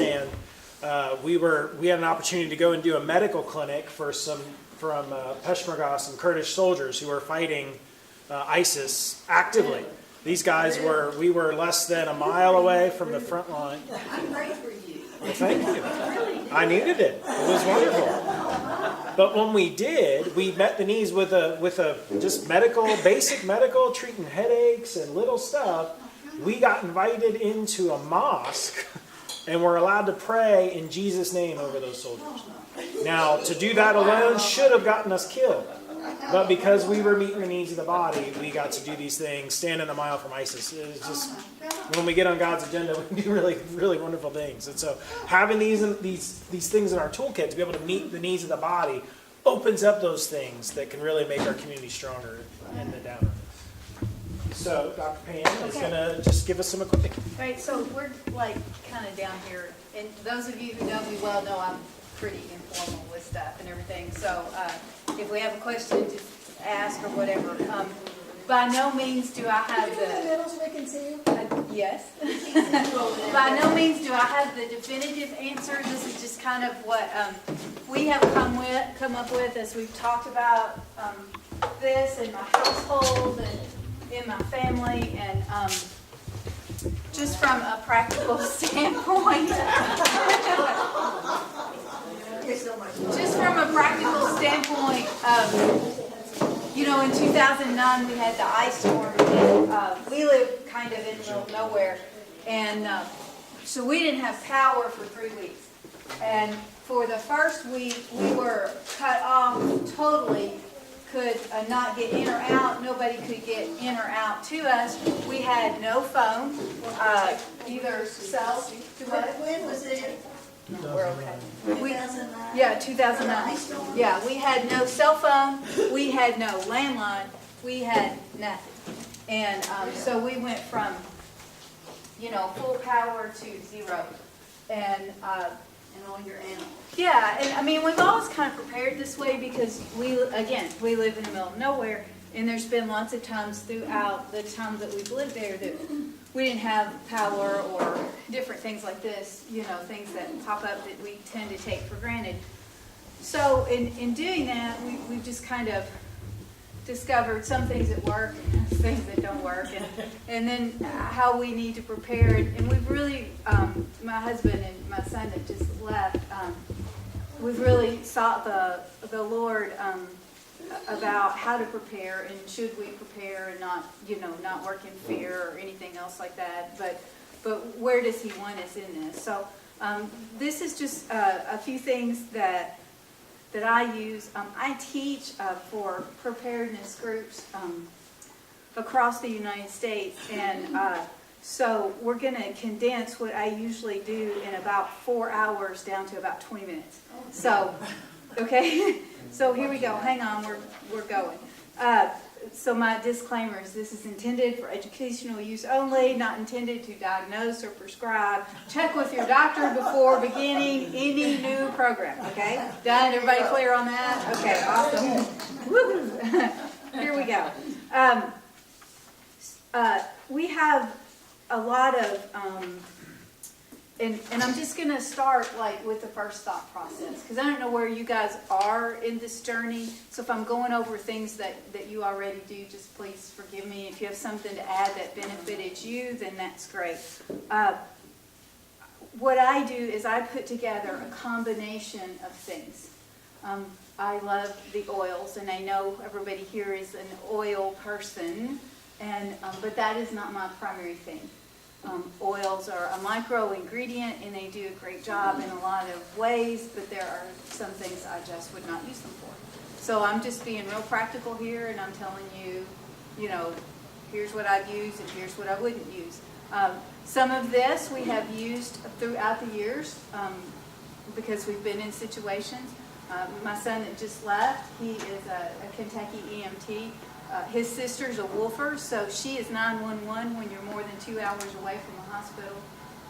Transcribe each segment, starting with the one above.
Afghanistan, we had an opportunity to go and do a medical clinic for some from Peshmerga, some Kurdish soldiers who were fighting ISIS actively. These guys we were less than a mile away from the front line. I prayed for you. Well, thank you. I needed it. It was wonderful. But when we did, we met the needs with a just basic medical, treating headaches and little stuff. We got invited into a mosque and were allowed to pray in Jesus' name over those soldiers. Now, to do that alone should have gotten us killed. But because we were meeting the needs of the body, we got to do these things, stand in a mile from ISIS. It's just, when we get on God's agenda, we do really, really wonderful things. And so having these things in our toolkit to be able to meet the needs of the body opens up those things that can really make our community stronger in the downer. So Dr. Pam is going to just give us some equipment. Right, so we're like kind of down here, and those of you who know me well know I'm pretty informal with stuff and everything. So if we have a question, just ask or whatever. By no means do I have in the middle so we can see you? yes. By no means do I have the definitive answer. This is just kind of what we have come up with as we've talked about this in my household and in my family, and just from a practical standpoint. Just from a practical standpoint, in 2009 we had the ice storm, and we live kind of in the middle of nowhere, and so we didn't have power for 3 weeks. And for the first week, we were cut off totally, could not get in or out. Nobody could get in or out to us. We had no phone, either cell. When was it? No, we're okay. 2009? Yeah, 2009. Yeah, we had no cell phone. We had no landline. We had nothing. And so we went from, full power to zero. And all your animals. yeah, and I mean, we've always kind of prepared this way because we live in the middle of nowhere, and there's been lots of times throughout the time that we've lived there that we didn't have power or different things like this, things that pop up that we tend to take for granted. So in doing that, we've just kind of discovered some things that work, things that don't work, and then how we need to prepare. And we've really, my husband and my son that just left, we've really sought the Lord about how to prepare and should we prepare and not work in fear or anything else like that. But where does He want us in this? So this is just a few things that I use. I teach for preparedness groups across the United States, and so we're going to condense what I usually do in about 4 hours down to about 20 minutes. So, okay, so here we go. Hang on, we're going. So my disclaimer is this is intended for educational use only, not intended to diagnose or prescribe. Check with your doctor before beginning any new program, okay? Done? Everybody clear on that? Okay, awesome. Woo-hoo. Here we go. We have a lot of, and I'm just going to start with the first thought process, because I don't know where you guys are in this journey. So if I'm going over things that you already do, just please forgive me. If you have something to add that benefited you, then that's great. What I do is I put together a combination of things. I love the oils, and I know everybody here is an oil person, and but that is not my primary thing. Oils are a micro ingredient, and they do a great job in a lot of ways, but there are some things I just would not use them for. So I'm just being real practical here, and I'm telling you, here's what I'd use and here's what I wouldn't use. Some of this we have used throughout the years because we've been in situations. My son that just left, he is a Kentucky EMT. His sister's a wolfer, so she is 911 when you're more than 2 hours away from the hospital,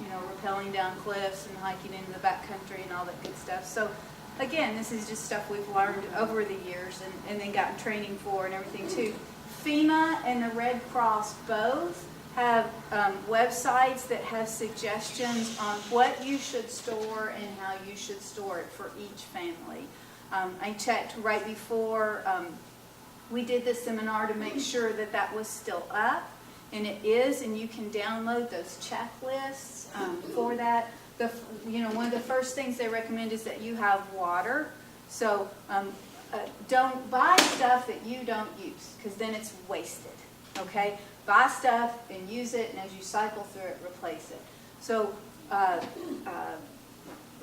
rappelling down cliffs and hiking into the backcountry and all that good stuff. So, again, this is just stuff we've learned over the years and then gotten training for and everything too. FEMA and the Red Cross both have websites that have suggestions on what you should store and how you should store it for each family. I checked right before we did the seminar to make sure that that was still up, and it is, and you can download those checklists for that. One of the first things they recommend is that you have water. So don't buy stuff that you don't use, because then it's wasted, okay? Buy stuff and use it, and as you cycle through it, replace it. So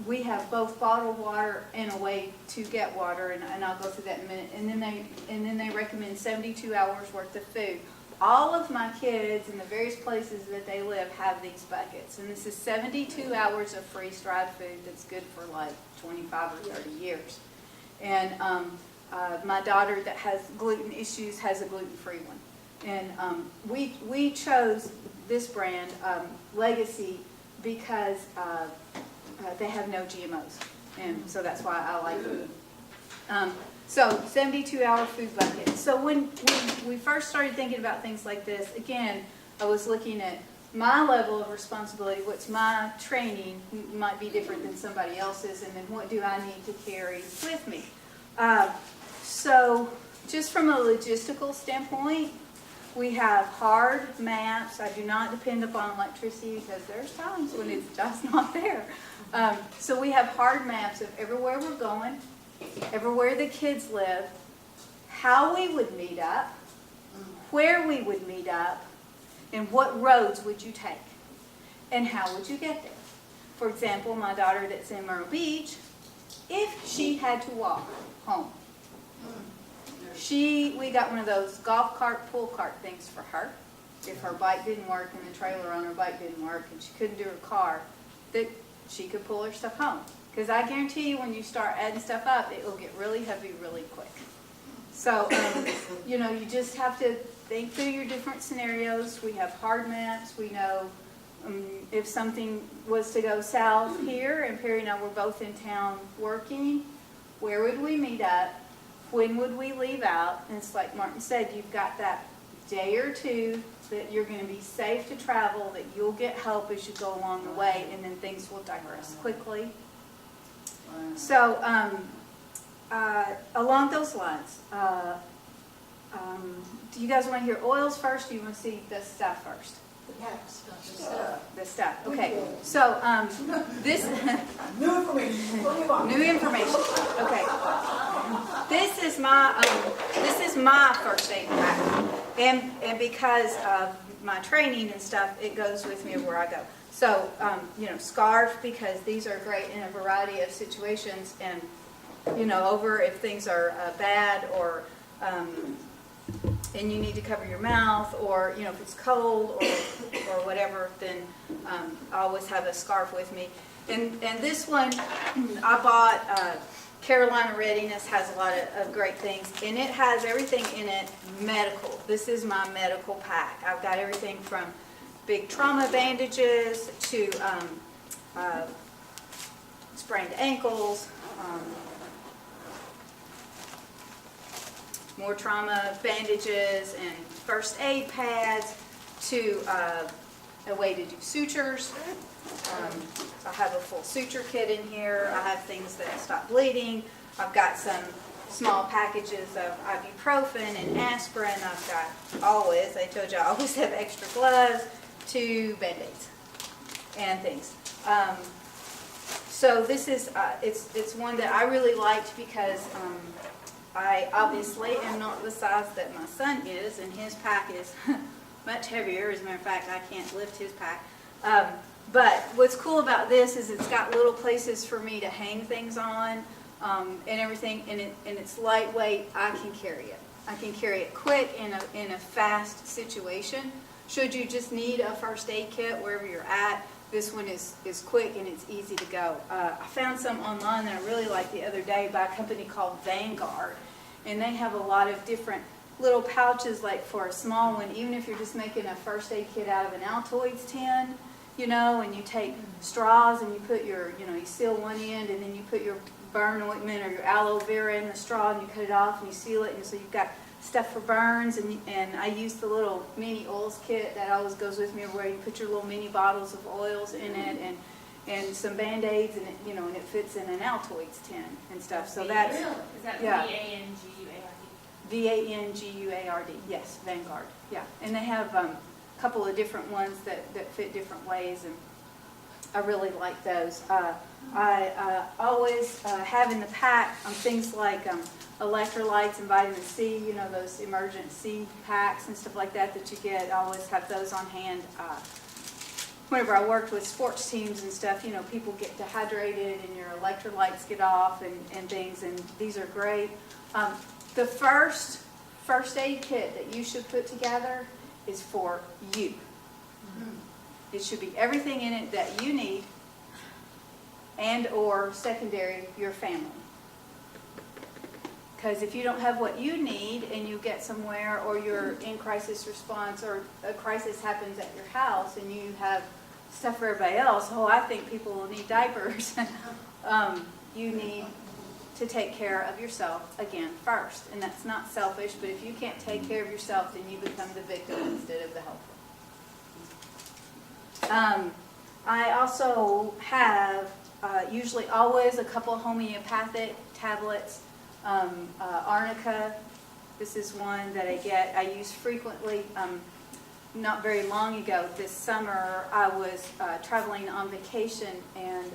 we have both bottled water and a way to get water, and I'll go through that in a minute. And then they recommend 72 hours worth of food. All of my kids in the various places that they live have these buckets, and this is 72 hours of freeze-dried food that's good for like 25 or 30 years. And my daughter that has gluten issues has a gluten-free one. And we chose this brand, Legacy, because they have no GMOs, and so that's why I like them. So 72-hour food bucket. So when we first started thinking about things like this, again, I was looking at my level of responsibility, what's my training might be different than somebody else's, and then what do I need to carry with me. So just from a logistical standpoint, we have hard maps. I do not depend upon electricity because there's times when it's just not there. So we have hard maps of everywhere we're going, everywhere the kids live, how we would meet up, where we would meet up, and what roads would you take, and how would you get there. For example, my daughter that's in Myrtle Beach, if she had to walk home, we got one of those golf cart, pull cart things for her. If her bike didn't work and the trailer on her bike didn't work and she couldn't do her car, that she could pull her stuff home. Because I guarantee you when you start adding stuff up, it will get really heavy really quick. So, you just have to think through your different scenarios. We have hard maps. We know if something was to go south here, and Perry and I were both in town working, where would we meet up? When would we leave out? And it's like Martin said, you've got that day or two that you're going to be safe to travel, that you'll get help as you go along the way, and then things will digress quickly. So along those lines, do you guys want to hear oils first, or do you want to see the stuff first? The stuff. Okay. So this New information. new information. Okay. This is my first aid pack, and because of my training and stuff, it goes with me where I go. So scarf, because these are great in a variety of situations, and over if things are bad, or and you need to cover your mouth, or if it's cold or whatever, then I always have a scarf with me. And this one I bought. Carolina Readiness has a lot of great things, and it has everything in it medical. This is my medical pack. I've got everything from big trauma bandages to sprained ankles, more trauma bandages and first aid pads, to a way to do sutures. I have a full suture kit in here. I have things that stop bleeding. I've got some small packages of ibuprofen and aspirin. I've got always, I told you I always have extra gloves, 2 Band-Aids and things. So this is, it's one that I really liked because I obviously am not the size that my son is, and his pack is much heavier. As a matter of fact, I can't lift his pack. But what's cool about this is it's got little places for me to hang things on and everything, and it's lightweight. I can carry it. I can carry it quick in a fast situation. Should you just need a first aid kit wherever you're at, this one is quick and it's easy to go. I found some online that I really liked the other day by a company called Vanguard, and they have a lot of different little pouches, like for a small one, even if you're just making a first aid kit out of an Altoids tin, and you take straws and you put your, you seal one end and then you put your burn ointment or your aloe vera in the straw and you cut it off and you seal it, and so you've got stuff for burns, and I use the little mini oils kit that always goes with me, where you put your little mini bottles of oils in it, and some Band-Aids, and it fits in an Altoids tin and stuff. So that's, Is that yeah. Vanguard? Vanguard, yes, Vanguard, yeah. And they have a couple of different ones that fit different ways, and I really like those. I always have in the pack things like electrolytes and vitamin C, those emergency packs and stuff like that you get. I always have those on hand. Whenever I worked with sports teams and stuff, people get dehydrated and your electrolytes get off and things, and these are great. The first aid kit that you should put together is for you. It should be everything in it that you need, and or secondary, your family. Because if you don't have what you need and you get somewhere, or you're in crisis response, or a crisis happens at your house and you have stuff for everybody else, I think people will need diapers. You need to take care of yourself again first. And that's not selfish, but if you can't take care of yourself, then you become the victim instead of the helper. I also have usually always a couple of homeopathic tablets. Arnica, this is one that I use frequently. Not very long ago, this summer, I was traveling on vacation, and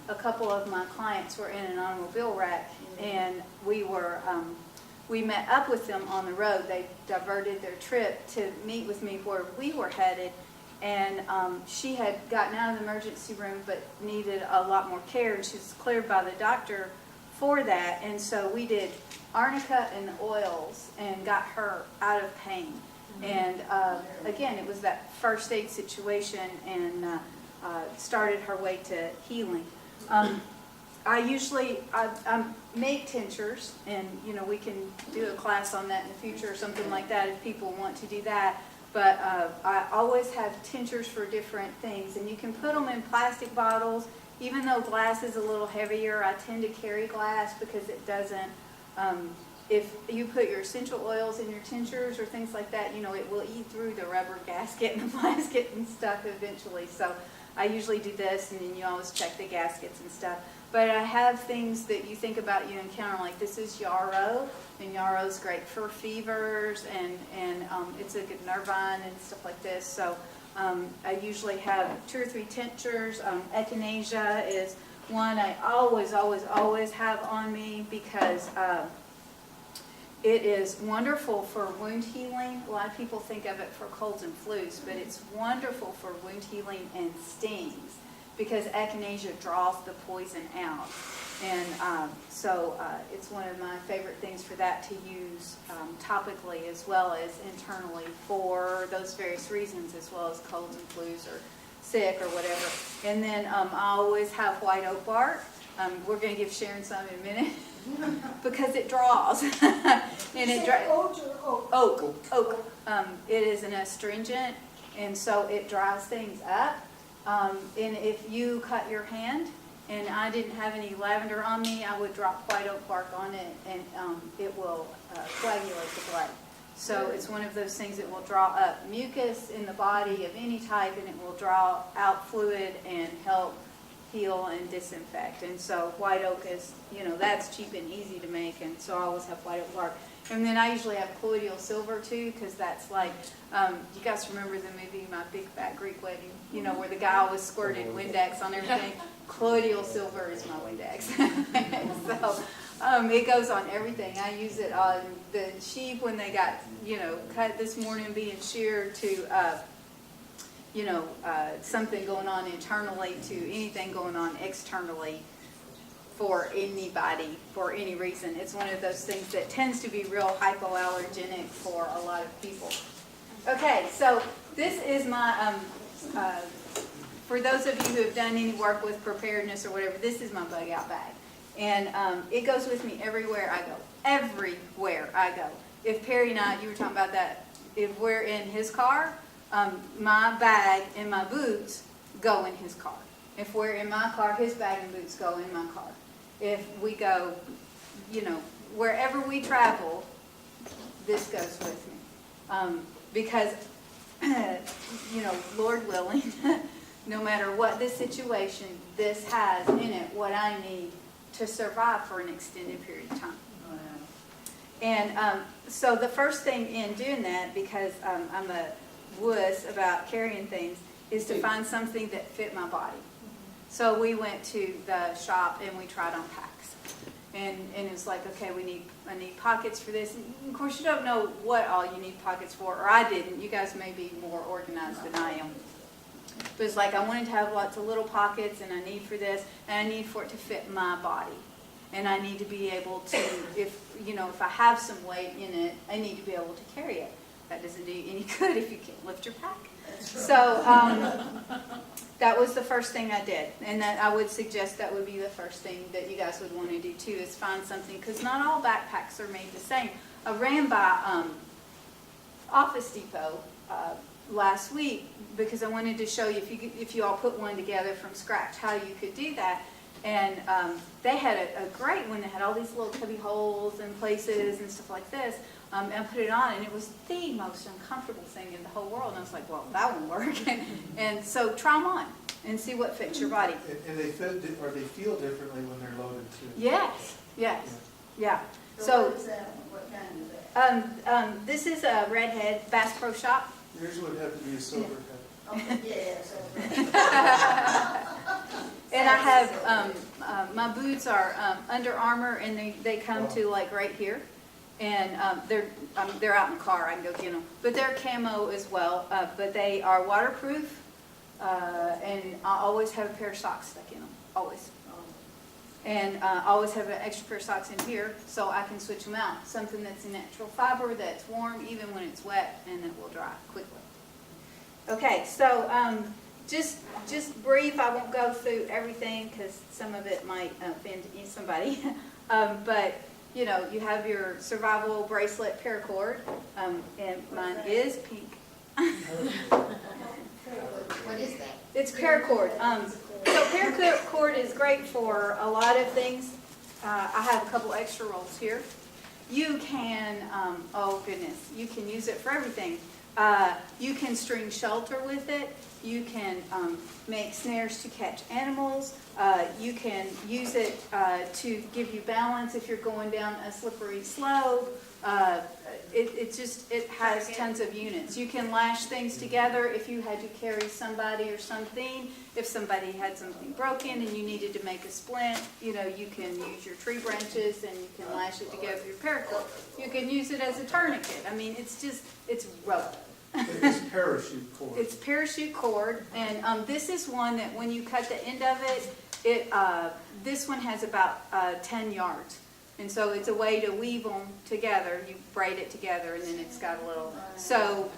a couple of my clients were in an automobile wreck, and we met up with them on the road. They diverted their trip to meet with me where we were headed, and she had gotten out of the emergency room but needed a lot more care, and she was cleared by the doctor for that. And so we did arnica and oils and got her out of pain. And again, it was that first aid situation, and started her way to healing. I make tinctures, and we can do a class on that in the future or something like that if people want to do that. But I always have tinctures for different things, and you can put them in plastic bottles. Even though glass is a little heavier, I tend to carry glass because it doesn't, if you put your essential oils in your tinctures or things like that, it will eat through the rubber gasket and the plastic and stuff eventually. So I usually do this, and then you always check the gaskets and stuff. But I have things that you think about, you encounter, like this is yarrow, and yarrow is great for fevers, and it's a good nervine and stuff like this. So I usually have 2 or 3 tinctures. Echinacea is one I always have on me because it is wonderful for wound healing. A lot of people think of it for colds and flus, but it's wonderful for wound healing and stings because echinacea draws the poison out. And so it's one of my favorite things for that to use topically as well as internally for those various reasons, as well as colds and flus or sick or whatever. And then I always have white oak bark. We're going to give Sharon some in a minute because it draws. And it oak. It is an astringent, and so it dries things up. And if you cut your hand, and I didn't have any lavender on me, I would drop white oak bark on it, and it will coagulate the blood. So it's one of those things that will draw up mucus in the body of any type, and it will draw out fluid and help heal and disinfect. And so white oak is, that's cheap and easy to make, and so I always have white oak bark. And then I usually have colloidal silver too, because that's like, you guys remember the movie My Big Fat Greek Wedding, where the guy was squirted Windex on everything? Colloidal silver is my Windex. So it goes on everything. I use it on the sheep when they got, cut this morning being sheared to, something going on internally to anything going on externally for anybody, for any reason. It's one of those things that tends to be real hypoallergenic for a lot of people. Okay, so this is my, for those of you who have done any work with preparedness or whatever, this is my bug out bag. And it goes with me everywhere I go. Everywhere I go. If Perry and I, you were talking about that, if we're in his car, my bag and my boots go in his car. If we're in my car, his bag and boots go in my car. If we go, wherever we travel, this goes with me. Because, Lord willing, no matter what the situation, this has in it what I need to survive for an extended period of time. And so the first thing in doing that, because I'm a wuss about carrying things, is to find something that fit my body. So we went to the shop and we tried on packs. And it was like, okay, I need pockets for this. And of course, you don't know what all you need pockets for, or I didn't. You guys may be more organized than I am. But it's like I wanted to have lots of little pockets, and I need for this, and I need for it to fit my body. And I need to be able to, if I have some weight in it, I need to be able to carry it. That doesn't do you any good if you can't lift your pack. So that was the first thing I did. And that I would suggest that would be the first thing that you guys would want to do too, is find something, because not all backpacks are made the same. I ran by Office Depot last week because I wanted to show you, if you all put one together from scratch, how you could do that. And they had a great one that had all these little cubby holes and places and stuff like this. And I put it on, and it was the most uncomfortable thing in the whole world. And I was like, well, that won't work. And so try them on and see what fits your body. And they fit, or they feel differently when they're loaded too. Yes, yeah. So what is that? What kind is that? This is a Redhead Bass Pro Shop. Yours would have to be a silver head. Okay, yeah, so. And I have, my boots are Under Armour, and they come to like right here. And they're out in the car, I can go get them. But they're camo as well, but they are waterproof. And I always have a pair of socks stuck in them, always. And I always have an extra pair of socks in here so I can switch them out. Something that's a natural fiber, that's warm even when it's wet, and it will dry quickly. Okay, so just brief. I won't go through everything because some of it might offend somebody. But you have your survival bracelet paracord, and mine is pink. What is that? It's paracord. So paracord is great for a lot of things. I have a couple extra rolls here. You can, oh goodness, you can use it for everything. You can string shelter with it. You can make snares to catch animals. You can use it to give you balance if you're going down a slippery slope. It has tons of units. You can lash things together if you had to carry somebody or something. If somebody had something broken and you needed to make a splint, you can use your tree branches and you can lash it together with your paracord. You can use it as a tourniquet. I mean, it's rope. It's parachute cord. It's parachute cord, and this is one that when you cut the end of it, this one has about 10 yards. And so it's a way to weave them together. You braid it together, and then it's got a little, so,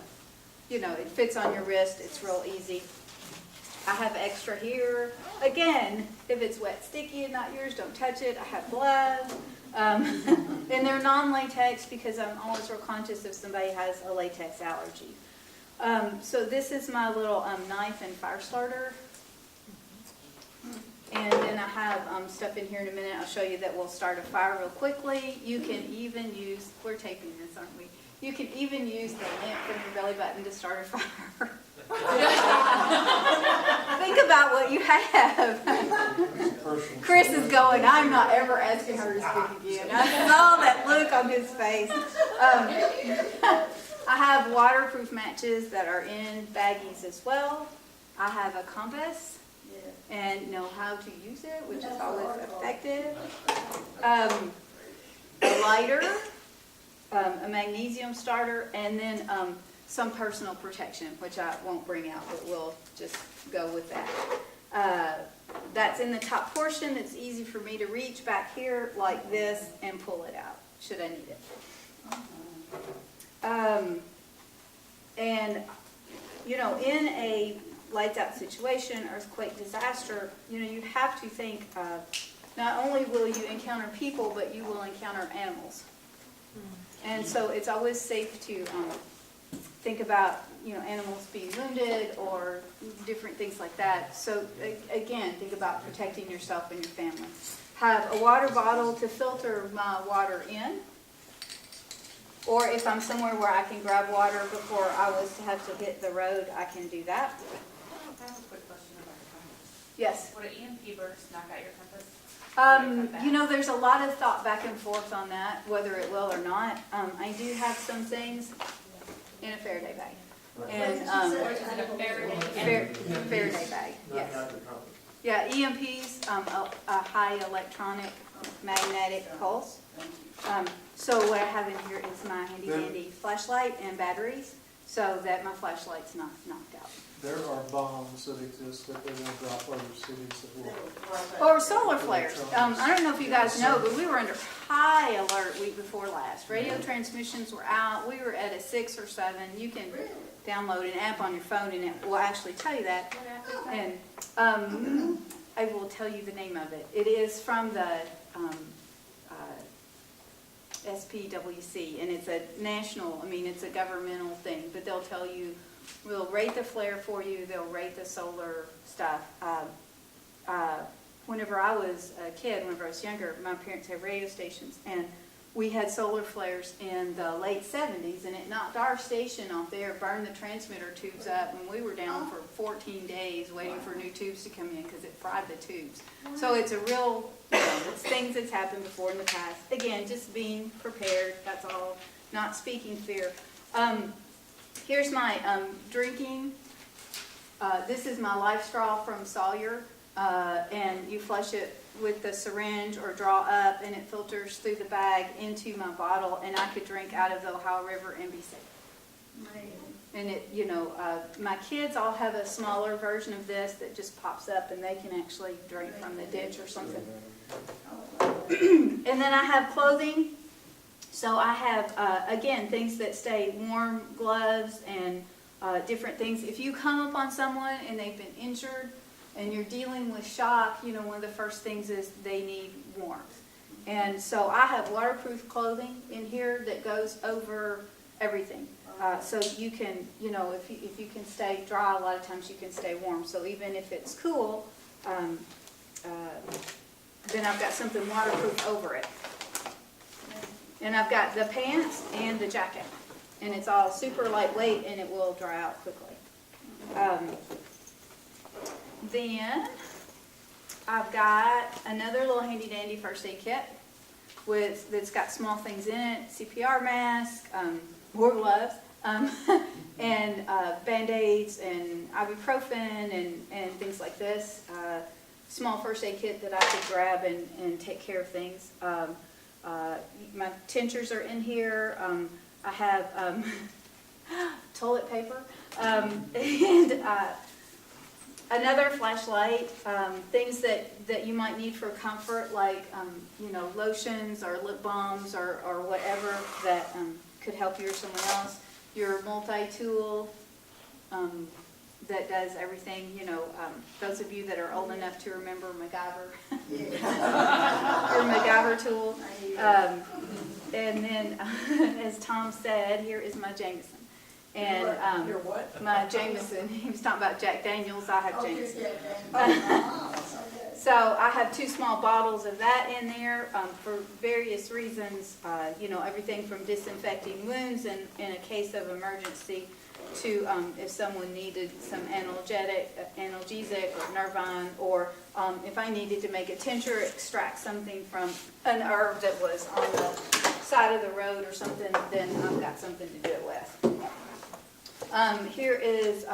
it fits on your wrist. It's real easy. I have extra here. Again, if it's wet, sticky, and not yours, don't touch it. I have gloves. And they're non-latex because I'm always real conscious if somebody has a latex allergy. So this is my little knife and fire starter. And then I have stuff in here in a minute. I'll show you that will start a fire real quickly. You can even use, we're taping this, aren't we? You can even use the lamp from your belly button to start a fire. Think about what you have. Chris is going, I'm not ever asking her to speak again. I saw that look on his face. I have waterproof matches that are in baggies as well. I have a compass and know how to use it, which is always effective. A lighter, a magnesium starter, and then some personal protection, which I won't bring out, but we'll just go with that. That's in the top portion. It's easy for me to reach back here like this and pull it out, should I need it. And, in a lights out situation, earthquake, disaster, you have to think not only will you encounter people, but you will encounter animals. And so it's always safe to think about, animals being wounded or different things like that. So again, think about protecting yourself and your family. Have a water bottle to filter my water in. Or if I'm somewhere where I can grab water before I was to have to hit the road, I can do that. I have a quick question about your compass. Yes. Would an EMP burst knock out your compass? You know, there's a lot of thought back and forth on that, whether it will or not. I do have some things in a Faraday bag. And, Or is it a Faraday? Faraday bag, yes. Yeah, EMPs, a high electronic magnetic pulse. So what I have in here is my handy dandy flashlight and batteries, so that my flashlight's not knocked out. There are bombs that exist that they're gonna drop over cities that will. Or solar flares. I don't know if you guys know, but we were under high alert week before last. Radio transmissions were out. We were at a 6 or 7. You can download an app on your phone and it will actually tell you that. And I will tell you the name of it. It is from the SPWC, and it's a national, it's a governmental thing, but they'll tell you, we'll rate the flare for you, they'll rate the solar stuff. Whenever I was a kid, whenever I was younger, my parents had radio stations, and we had solar flares in the late 70s, and it knocked our station off there, burned the transmitter tubes up, and we were down for 14 days waiting for new tubes to come in because it fried the tubes. So it's a real, it's things that's happened before in the past. Again, just being prepared, that's all, not speaking fear. Here's my drinking. This is my life straw from Sawyer, and you flush it with the syringe or draw up, and it filters through the bag into my bottle, and I could drink out of the Ohio River and be safe. And it, my kids all have a smaller version of this that just pops up, and they can actually drink from the ditch or something. And then I have clothing. So I have, again, things that stay warm, gloves, and different things. If you come upon someone and they've been injured and you're dealing with shock, one of the first things is they need warmth. And so I have waterproof clothing in here that goes over everything. So you can, if you can stay dry, a lot of times you can stay warm. So even if it's cool, then I've got something waterproof over it. And I've got the pants and the jacket. And it's all super lightweight and it will dry out quickly. Then I've got another little handy dandy first aid kit that's got small things in it, CPR mask, more gloves, and Band-Aids and ibuprofen and things like this. Small first aid kit that I could grab and take care of things. My tinctures are in here. I have toilet paper and another flashlight, things that you might need for comfort, like lotions or lip balms or whatever that could help you or someone else. Your multi-tool that does everything. Those of you that are old enough to remember MacGyver, your MacGyver tool. And then, as Tom said, here is my Jameson. And Your what? my Jameson. He was talking about Jack Daniels. I have Jameson. So I have 2 small bottles of that in there for various reasons. Everything from disinfecting wounds in a case of emergency to if someone needed some analgesic or Nervine, or if I needed to make a tincture, extract something from an herb that was on the side of the road or something, then I've got something to do it with. Here is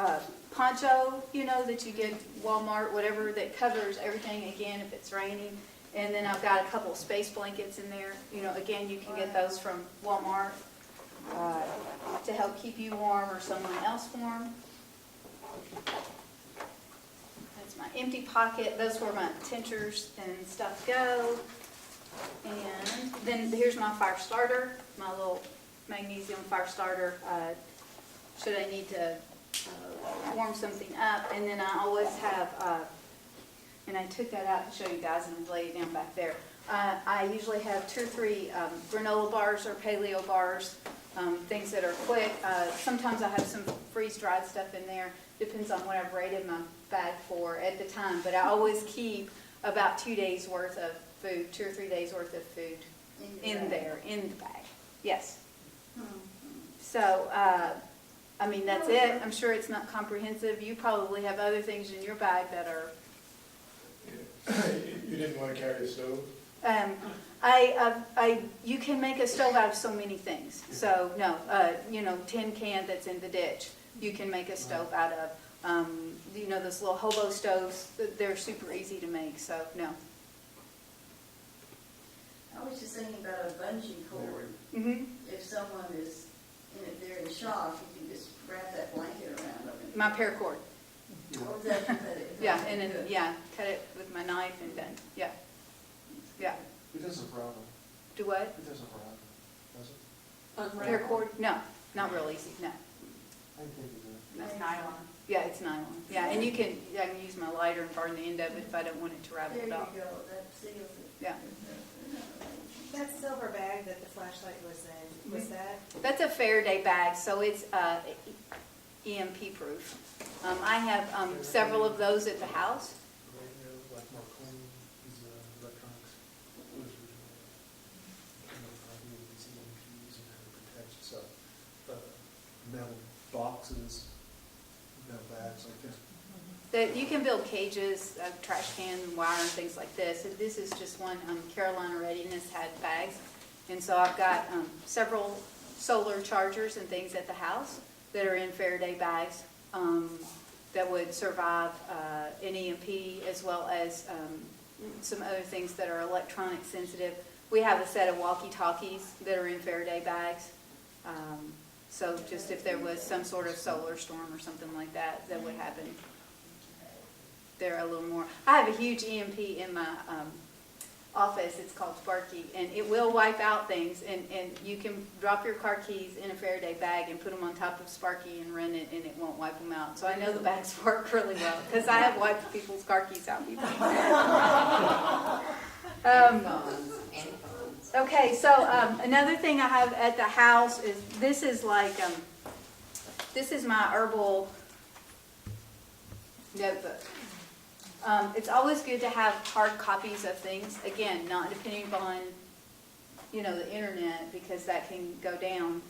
poncho, that you get at Walmart, whatever, that covers everything, again, if it's raining. And then I've got a couple of space blankets in there. Again, you can get those from Walmart to help keep you warm or someone else warm. That's my empty pocket. Those where my tinctures and stuff go. And then here's my fire starter, my little magnesium fire starter, should I need to warm something up. And then I always have, and I took that out to show you guys and laid it down back there. I usually have 2 or 3 granola bars or paleo bars, things that are quick. Sometimes I have some freeze-dried stuff in there. Depends on what I've rated my bag for at the time. But I always keep about 2 days worth of food, 2 or 3 days worth of food in there, in the bag. Yes. So, I mean, that's it. I'm sure it's not comprehensive. You probably have other things in your bag that are, You didn't want to carry a stove? you can make a stove out of so many things. So, no, tin can that's in the ditch, you can make a stove out of. Those little hobo stoves, they're super easy to make, so, no. I was just thinking about a bungee cord. Mhm. If someone is, if they're in shock, you can just wrap that blanket around them. My paracord. Or that, cut it. Yeah, and then, cut it with my knife and done, yeah. Yeah. It doesn't rattle. Do what? It doesn't rattle, does it? Paracord? No, not real easy, no. I think it does. That's nylon. Yeah, it's nylon. Yeah, and I can use my lighter and burn the end of it if I don't want it to ravel There you it go, off. that seals it. Yeah. That silver bag that the flashlight was in, was that? That's a Faraday bag, so it's EMP proof. I have several of those at the house. Right now, like Marconi, these electronics, those are these EMPs and how to protect yourself. Metal boxes, metal bags like this. That you can build cages, trash can, wire, and things like this. And this is just one. Carolina Readiness had bags, and so I've got several solar chargers and things at the house that are in Faraday bags that would survive an EMP, as well as some other things that are electronic sensitive. We have a set of walkie-talkies that are in Faraday bags. So just if there was some sort of solar storm or something like that, that would happen. They're a little more. I have a huge EMP in my office. It's called Sparky, and it will wipe out things. And you can drop your car keys in a Faraday bag and put them on top of Sparky and run it, and it won't wipe them out. So I know the bags work really well because I have wiped people's car keys out before. Okay, so another thing I have at the house is this is my herbal notebook. It's always good to have hard copies of things. Again, not depending upon, the internet, because that can go down.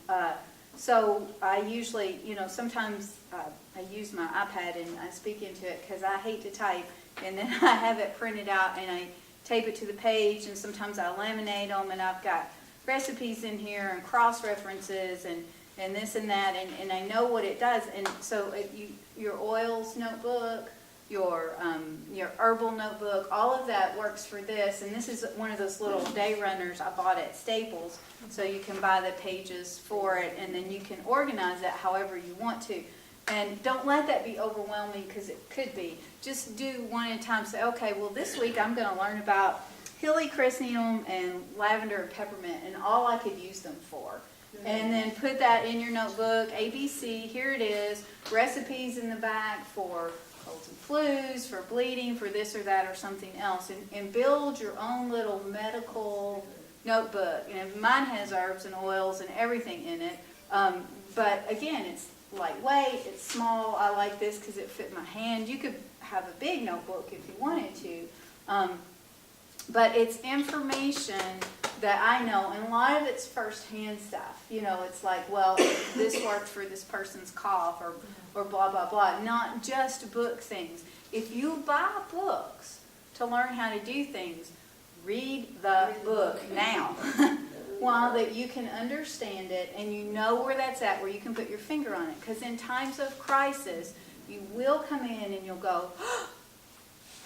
So I usually, sometimes I use my iPad and I speak into it because I hate to type, and then I have it printed out and I tape it to the page, and sometimes I laminate them, and I've got recipes in here and cross references and this and that, and I know what it does. And so your oils notebook, your herbal notebook, all of that works for this. And this is one of those little day runners I bought at Staples, so you can buy the pages for it, and then you can organize it however you want to. And don't let that be overwhelming, because it could be. Just do one at a time. Say, okay, well, this week I'm going to learn about helichrysnium and lavender and peppermint and all I could use them for. And then put that in your notebook, ABC, here it is, recipes in the back for colds and flus, for bleeding, for this or that or something else. And build your own little medical notebook. Mine has herbs and oils and everything in it. But again, it's lightweight, it's small. I like this because it fit my hand. You could have a big notebook if you wanted to. But it's information that I know, and a lot of it's firsthand stuff. It's like, well, this worked for this person's cough, or blah, blah, blah. Not just book things. If you buy books to learn how to do things, read the book now. While that you can understand it and you know where that's at, where you can put your finger on it. Because in times of crisis, you will come in and you'll go,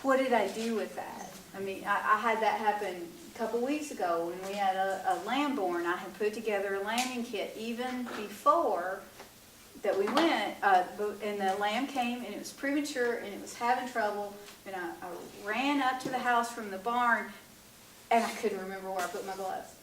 what did I do with that? I mean, I had that happen a couple weeks ago when we had a lamb born. I had put together a lambing kit even before that we went, and the lamb came and it was premature and it was having trouble, and I ran up to the house from the barn and I couldn't remember where I put my gloves.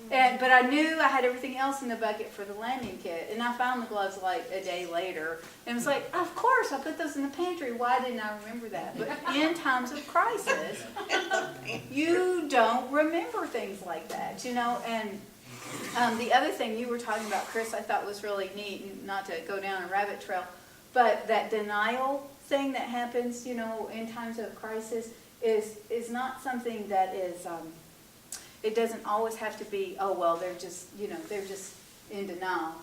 But I knew I had everything else in the bucket for the lambing kit, and I found the gloves like a day later, and it was like, of course, I put those in the pantry. Why didn't I remember that? But in times of crisis, you don't remember things like that, And the other thing you were talking about, Chris, I thought was really neat, and not to go down a rabbit trail, but that denial thing that happens, in times of crisis is not something that is It doesn't always have to be, oh, well, they're just, they're just in denial.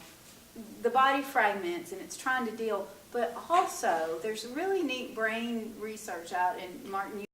The body fragments and it's trying to deal, but also there's really neat brain research out in Martin